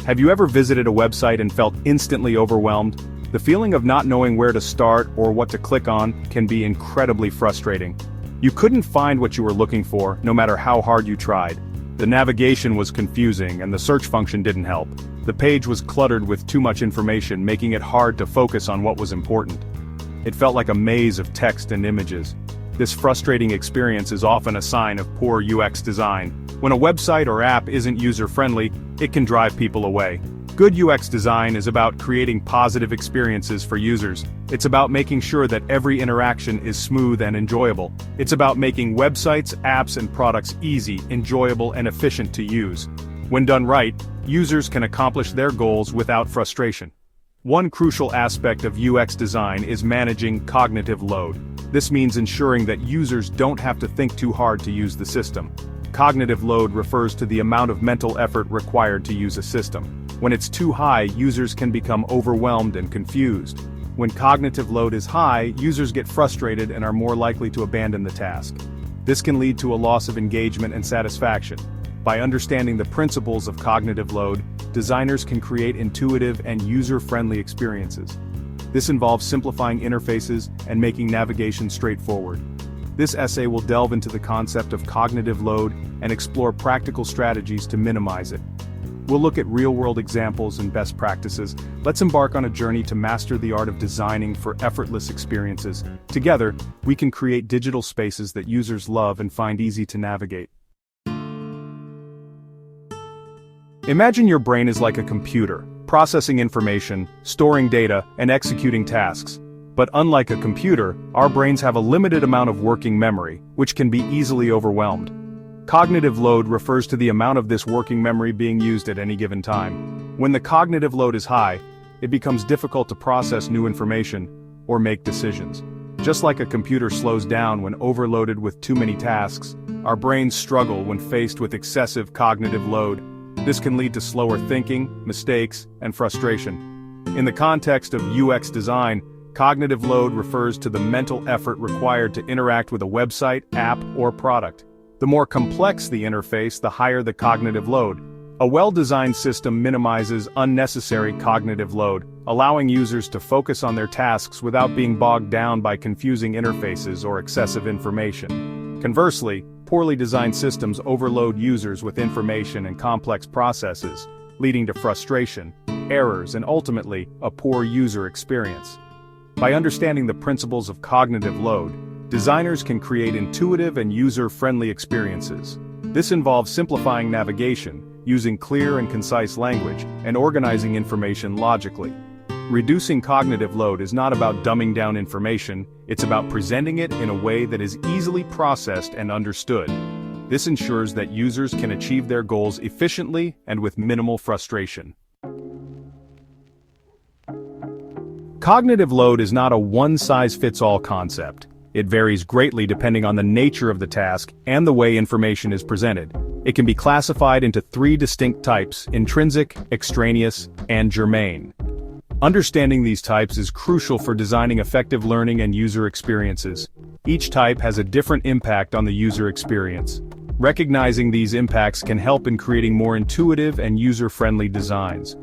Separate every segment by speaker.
Speaker 1: Have you ever visited a website and felt instantly overwhelmed? The feeling of not knowing where to start or what to click on can be incredibly frustrating. You couldn't find what you were looking for, no matter how hard you tried. The navigation was confusing and the search function didn't help. The page was cluttered with too much information, making it hard to focus on what was important. It felt like a maze of text and images. This frustrating experience is often a sign of poor UX design. When a website or app isn't user-friendly, it can drive people away. Good UX design is about creating positive experiences for users. It's about making sure that every interaction is smooth and enjoyable. It's about making websites, apps, and products easy, enjoyable, and efficient to use. When done right, users can accomplish their goals without frustration. One crucial aspect of UX design is managing cognitive load. This means ensuring that users don't have to think too hard to use the system. Cognitive load refers to the amount of mental effort required to use a system. When it's too high, users can become overwhelmed and confused. When cognitive load is high, users get frustrated and are more likely to abandon the task. This can lead to a loss of engagement and satisfaction. By understanding the principles of cognitive load, designers can create intuitive and user-friendly experiences. This involves simplifying interfaces and making navigation straightforward. This essay will delve into the concept of cognitive load and explore practical strategies to minimize it. We'll look at real-world examples and best practices. Let's embark on a journey to master the art of designing for effortless experiences. Together, we can create digital spaces that users love and find easy to navigate. Imagine your brain is like a computer, processing information, storing data, and executing tasks. But unlike a computer, our brains have a limited amount of working memory, which can be easily overwhelmed. Cognitive load refers to the amount of this working memory being used at any given time. When the cognitive load is high, it becomes difficult to process new information or make decisions. Just like a computer slows down when overloaded with too many tasks, our brains struggle when faced with excessive cognitive load. This can lead to slower thinking, mistakes, and frustration. In the context of UX design, cognitive load refers to the mental effort required to interact with a website, app, or product. The more complex the interface, the higher the cognitive load. A well-designed system minimizes unnecessary cognitive load, allowing users to focus on their tasks without being bogged down by confusing interfaces or excessive information. Conversely, poorly designed systems overload users with information and complex processes, leading to frustration, errors, and ultimately, a poor user experience. By understanding the principles of cognitive load, designers can create intuitive and user-friendly experiences. This involves simplifying navigation, using clear and concise language, and organizing information logically. Reducing cognitive load is not about dumbing down information, it's about presenting it in a way that is easily processed and understood. This ensures that users can achieve their goals efficiently and with minimal frustration. Cognitive load is not a one-size-fits-all concept. It varies greatly depending on the nature of the task and the way information is presented. It can be classified into three distinct types: intrinsic, extraneous, and germane. Understanding these types is crucial for designing effective learning and user experiences. Each type has a different impact on the user experience. Recognizing these impacts can help in creating more intuitive and user-friendly designs.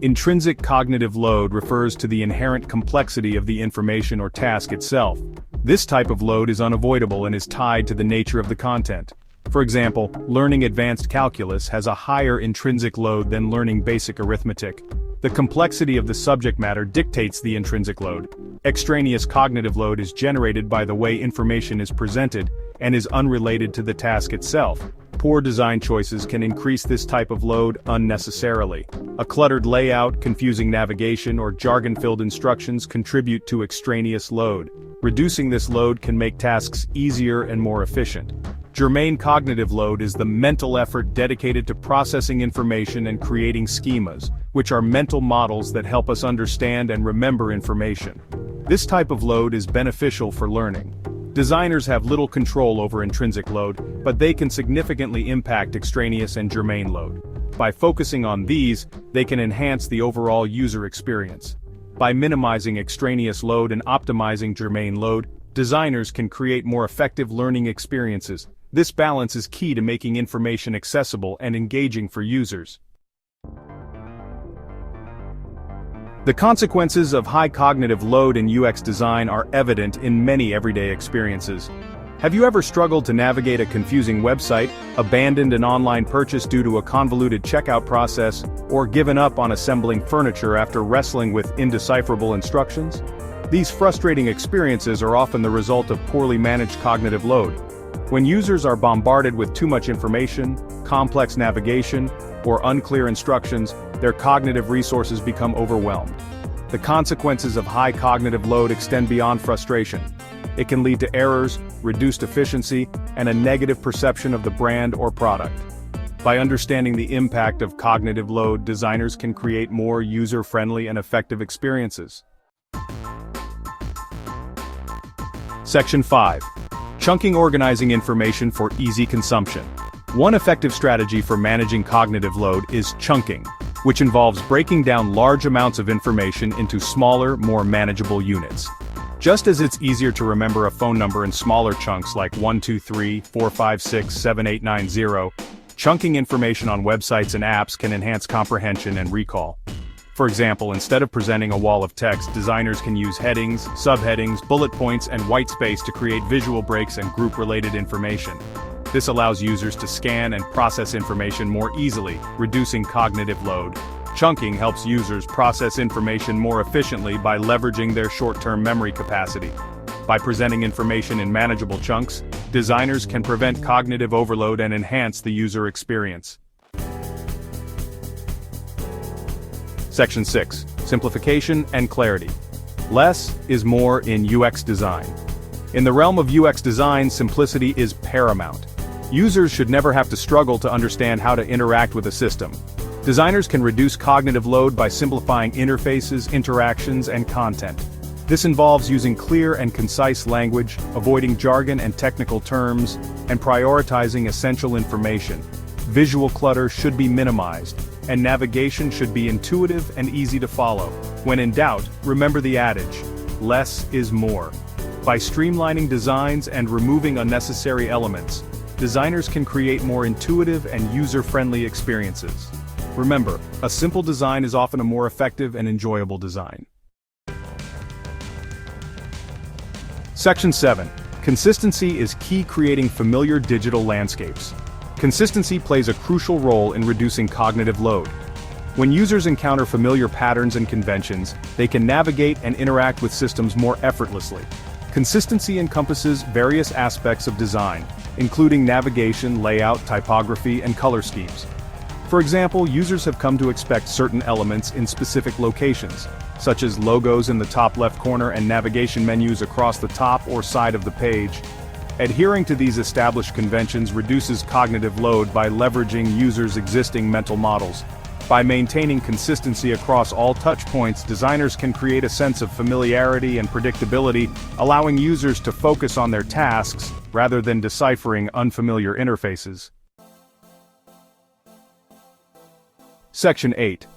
Speaker 1: Intrinsic cognitive load refers to the inherent complexity of the information or task itself. This type of load is unavoidable and is tied to the nature of the content. For example, learning advanced calculus has a higher intrinsic load than learning basic arithmetic. The complexity of the subject matter dictates the intrinsic load. Extraneous cognitive load is generated by the way information is presented and is unrelated to the task itself. Poor design choices can increase this type of load unnecessarily. A cluttered layout, confusing navigation, or jargon-filled instructions contribute to extraneous load. Reducing this load can make tasks easier and more efficient. Germane cognitive load is the mental effort dedicated to processing information and creating schemas, which are mental models that help us understand and remember information. This type of load is beneficial for learning. Designers have little control over intrinsic load, but they can significantly impact extraneous and germane load. By focusing on these, they can enhance the overall user experience. By minimizing extraneous load and optimizing germane load, designers can create more effective learning experiences. This balance is key to making information accessible and engaging for users. The consequences of high cognitive load in UX design are evident in many everyday experiences. Have you ever struggled to navigate a confusing website, abandoned an online purchase due to a convoluted checkout process, or given up on assembling furniture after wrestling with indecipherable instructions? These frustrating experiences are often the result of poorly managed cognitive load. When users are bombarded with too much information, complex navigation, or unclear instructions, their cognitive resources become overwhelmed. The consequences of high cognitive load extend beyond frustration. It can lead to errors, reduced efficiency, and a negative perception of the brand or product. By understanding the impact of cognitive load, designers can create more user-friendly and effective experiences. Section 5. Chunking, organizing information for easy consumption. One effective strategy for managing cognitive load is chunking, which involves breaking down large amounts of information into smaller, more manageable units. Just as it's easier to remember a phone number in smaller chunks like 123 456 7890, chunking information on websites and apps can enhance comprehension and recall. For example, instead of presenting a wall of text, designers can use headings, subheadings, bullet points, and white space to create visual breaks and group-related information. This allows users to scan and process information more easily, reducing cognitive load. Chunking helps users process information more efficiently by leveraging their short-term memory capacity. By presenting information in manageable chunks, designers can prevent cognitive overload and enhance the user experience. Section 6. Simplification and clarity. Less is more in UX design. In the realm of UX design, simplicity is paramount. Users should never have to struggle to understand how to interact with a system. Designers can reduce cognitive load by simplifying interfaces, interactions, and content. This involves using clear and concise language, avoiding jargon and technical terms, and prioritizing essential information. Visual clutter should be minimized, and navigation should be intuitive and easy to follow. When in doubt, remember the adage, less is more. By streamlining designs and removing unnecessary elements, designers can create more intuitive and user-friendly experiences. Remember, a simple design is often a more effective and enjoyable design. Section 7. Consistency is key creating familiar digital landscapes. Consistency plays a crucial role in reducing cognitive load. When users encounter familiar patterns and conventions, they can navigate and interact with systems more effortlessly. Consistency encompasses various aspects of design, including navigation, layout, typography, and color schemes. For example, users have come to expect certain elements in specific locations, such as logos in the top left corner and navigation menus across the top or side of the page. Adhering to these established conventions reduces cognitive load by leveraging users' existing mental models. By maintaining consistency across all touchpoints, designers can create a sense of familiarity and predictability, allowing users to focus on their tasks rather than deciphering unfamiliar interfaces. Section 8.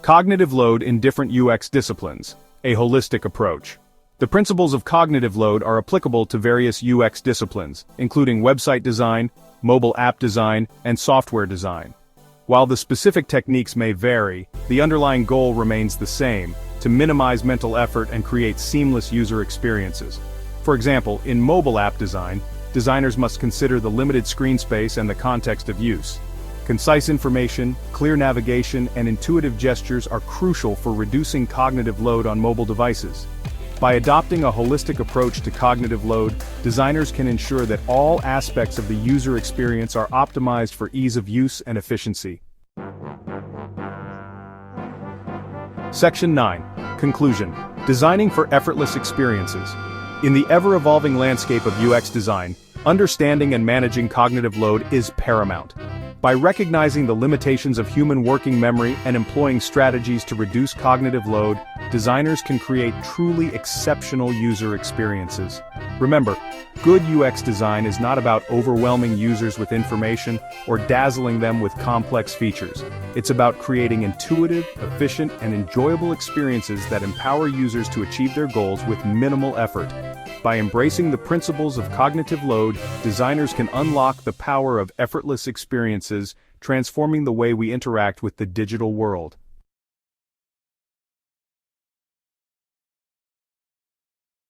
Speaker 1: Cognitive load in different UX disciplines, a holistic approach. The principles of cognitive load are applicable to various UX disciplines, including website design, mobile app design, and software design. While the specific techniques may vary, the underlying goal remains the same, to minimize mental effort and create seamless user experiences. For example, in mobile app design, designers must consider the limited screen space and the context of use. Concise information, clear navigation, and intuitive gestures are crucial for reducing cognitive load on mobile devices. By adopting a holistic approach to cognitive load, designers can ensure that all aspects of the user experience are optimized for ease of use and efficiency. Section 9. Conclusion. Designing for effortless experiences. In the ever-evolving landscape of UX design, understanding and managing cognitive load is paramount. By recognizing the limitations of human working memory and employing strategies to reduce cognitive load, designers can create truly exceptional user experiences. Remember, good UX design is not about overwhelming users with information or dazzling them with complex features. It's about creating intuitive, efficient, and enjoyable experiences that empower users to achieve their goals with minimal effort. By embracing the principles of cognitive load, designers can unlock the power of effortless experiences, transforming the way we interact with the digital world.